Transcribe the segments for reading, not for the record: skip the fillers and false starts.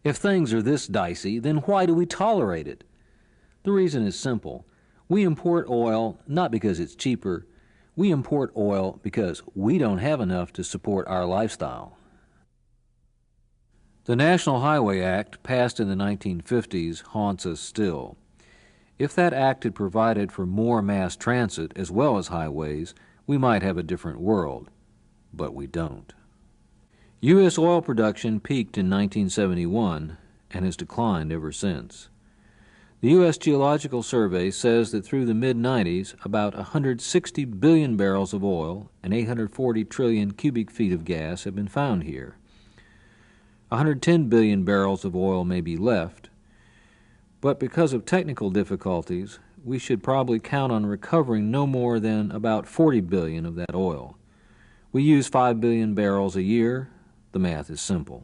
If things are this dicey, then why do we tolerate it? The reason is simple. We import oil not because it's cheaper. We import oil because we don't have enough to support our lifestyle. The National Highway Act, passed in the 1950s, haunts us still. If that act had provided for more mass transit as well as highways, we might have a different world. But we don't. U.S. oil production peaked in 1971 and has declined ever since. The U.S. Geological Survey says that through the mid-90s, about 160 billion barrels of oil and 840 trillion cubic feet of gas have been found here. 110 billion barrels of oil may be left, but because of technical difficulties, we should probably count on recovering no more than about 40 billion of that oil. We use 5 billion barrels a year. The math is simple.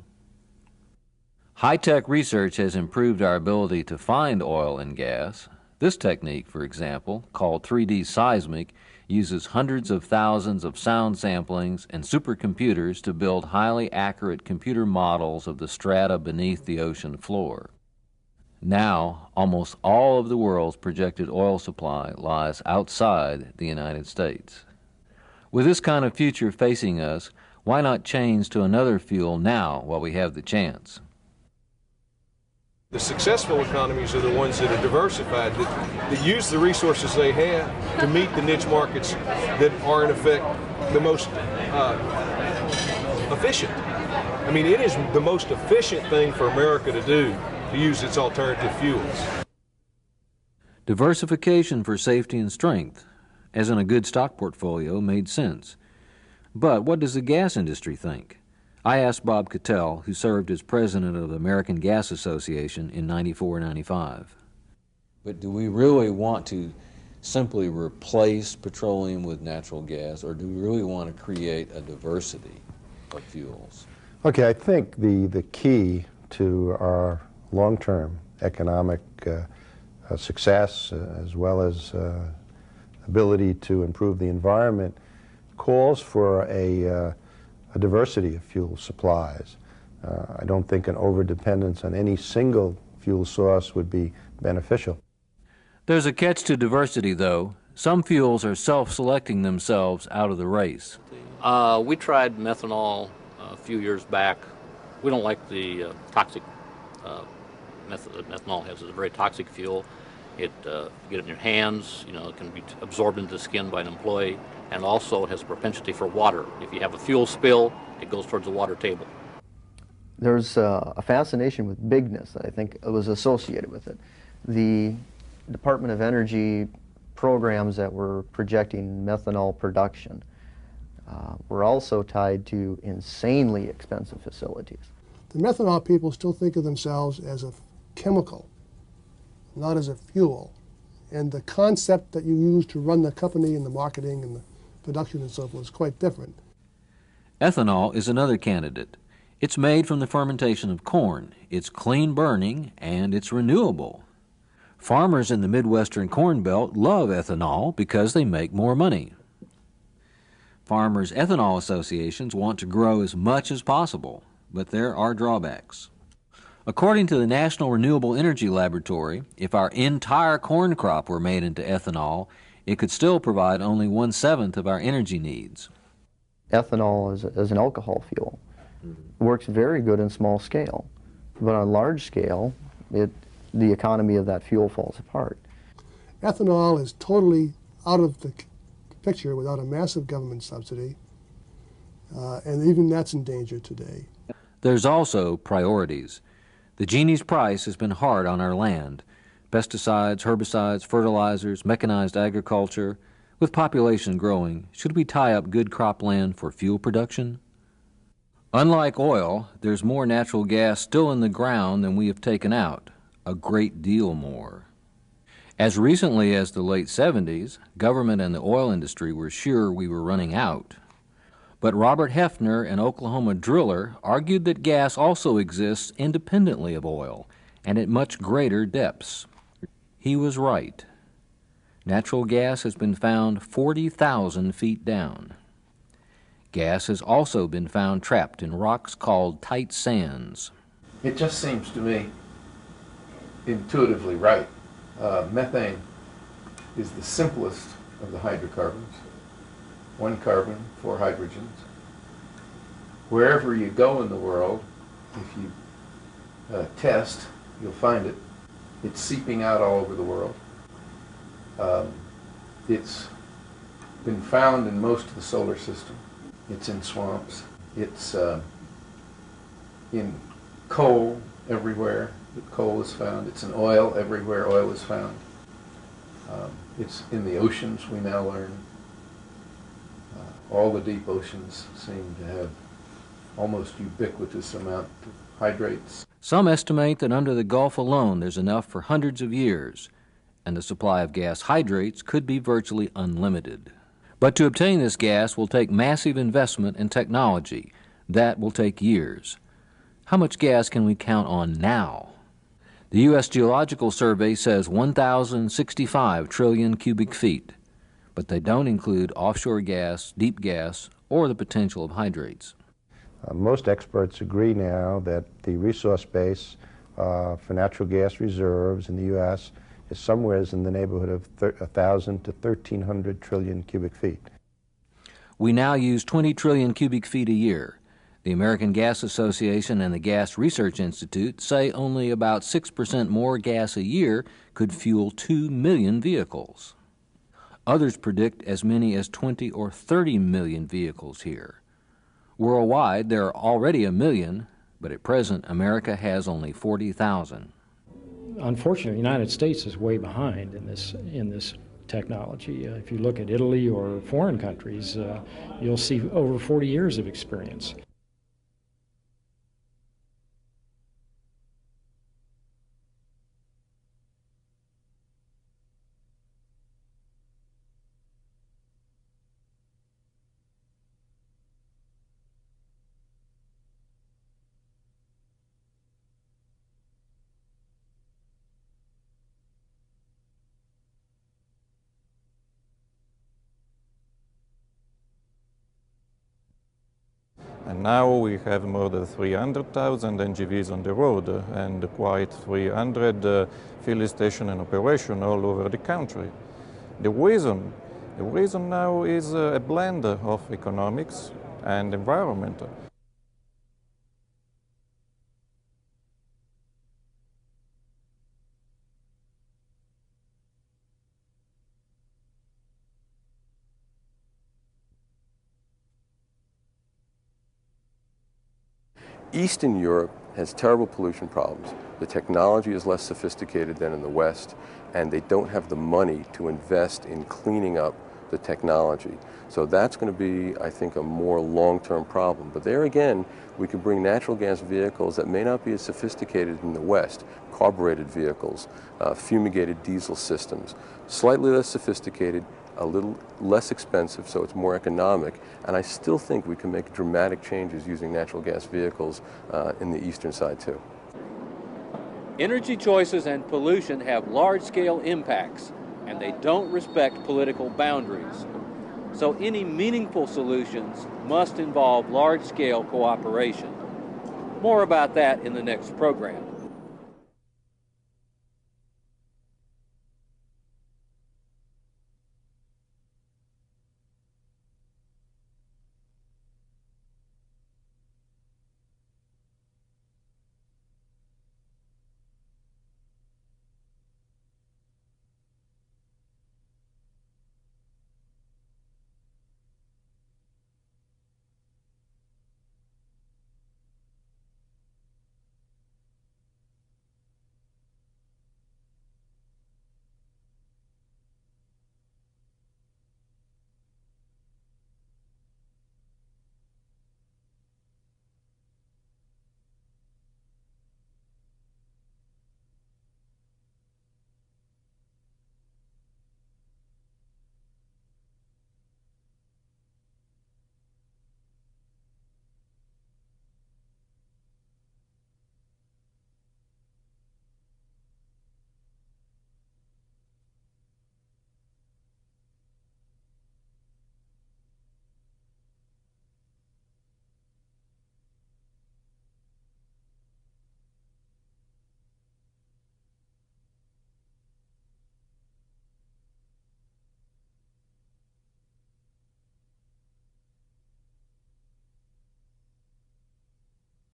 High-tech research has improved our ability to find oil and gas. This technique, for example, called 3D seismic, uses hundreds of thousands of sound samplings and supercomputers to build highly accurate computer models of the strata beneath the ocean floor. Now, almost all of the world's projected oil supply lies outside the United States. With this kind of future facing us, why not change to another fuel now while we have the chance? The successful economies are the ones that are diversified, that use the resources they have to meet the niche markets that are in effect the most efficient. I mean, it is the most efficient thing for America to do, to use its alternative fuels. Diversification for safety and strength, as in a good stock portfolio, made sense. But what does the gas industry think? I asked Bob Cattell, who served as president of the American Gas Association in '94-95. But do we really want to simply replace petroleum with natural gas, or do we really want to create a diversity of fuels? Okay, I think the key to our long-term economic success, as well as ability to improve the environment, calls for a diversity of fuel supplies. I don't think an overdependence on any single fuel source would be beneficial. There's a catch to diversity, though. Some fuels are self-selecting themselves out of the race. We tried methanol a few years back. We don't like the toxic method that methanol has. It's a very toxic fuel. It you get it in your hands, it can be absorbed into the skin by an employee, and also it has a propensity for water. If you have a fuel spill, it goes towards the water table. There's a fascination with bigness that I think was associated with it. The Department of Energy programs that were projecting methanol production were also tied to insanely expensive facilities. The methanol people still think of themselves as a chemical, not as a fuel. And the concept that you use to run the company and the marketing and the production and so forth is quite different. Ethanol is another candidate. It's made from the fermentation of corn. It's clean burning and it's renewable. Farmers in the Midwestern Corn Belt love ethanol because they make more money. Farmers' ethanol associations want to grow as much as possible, but there are drawbacks. According to the National Renewable Energy Laboratory, if our entire corn crop were made into ethanol, it could still provide only 1/7 of our energy needs. Ethanol is an alcohol fuel. It works very good in small scale, but on large scale, the economy of that fuel falls apart. Ethanol is totally out of the picture without a massive government subsidy, and even that's in danger today. There's also priorities. The genie's price has been hard on our land. Pesticides, herbicides, fertilizers, mechanized agriculture. With population growing, should we tie up good cropland for fuel production? Unlike oil, there's more natural gas still in the ground than we have taken out, a great deal more. As recently as the late 70s, government and the oil industry were sure we were running out. But Robert Hefner, an Oklahoma driller, argued that gas also exists independently of oil and at much greater depths. He was right. Natural gas has been found 40,000 feet down. Gas has also been found trapped in rocks called tight sands. It just seems to me intuitively right. Methane is the simplest of the hydrocarbons. 1 carbon, 4 hydrogens. Wherever you go in the world, if you test, you'll find it. It's seeping out all over the world. It's been found in most of the solar system. It's in swamps. It's in coal everywhere that coal is found. It's in oil everywhere oil is found. It's in the oceans, we now learn. All the deep oceans seem to have almost ubiquitous amount of hydrates. Some estimate that under the Gulf alone there's enough for hundreds of years, and the supply of gas hydrates could be virtually unlimited. But to obtain this gas will take massive investment in technology. That will take years. How much gas can we count on now? The U.S. Geological Survey says 1,065 trillion cubic feet, but they don't include offshore gas, deep gas, or the potential of hydrates. Most experts agree now that the resource base for natural gas reserves in the U.S. is somewhere in the neighborhood of 1,000 to 1,300 trillion cubic feet. We now use 20 trillion cubic feet a year. The American Gas Association and the Gas Research Institute say only about 6% more gas a year could fuel 2 million vehicles. Others predict as many as 20 or 30 million vehicles here. Worldwide, there are already 1 million, but at present, America has only 40,000. Unfortunately, the United States is way behind in this technology. If you look at Italy or foreign countries, you'll see over 40 years of experience. And now we have more than 300,000 NGVs on the road and quite 300 filling stations in operation all over the country. The reason now is a blend of economics and environment. Eastern Europe has terrible pollution problems. The technology is less sophisticated than in the West, and they don't have the money to invest in cleaning up the technology. So that's going to be, I think, a more long-term problem. But there again, we can bring natural gas vehicles that may not be as sophisticated in the West, carbureted vehicles, fumigated diesel systems, slightly less sophisticated, a little less expensive, so it's more economic, and I still think we can make dramatic changes using natural gas vehicles in the eastern side too. Energy choices and pollution have large-scale impacts, and they don't respect political boundaries. So any meaningful solutions must involve large-scale cooperation. More about that in the next program.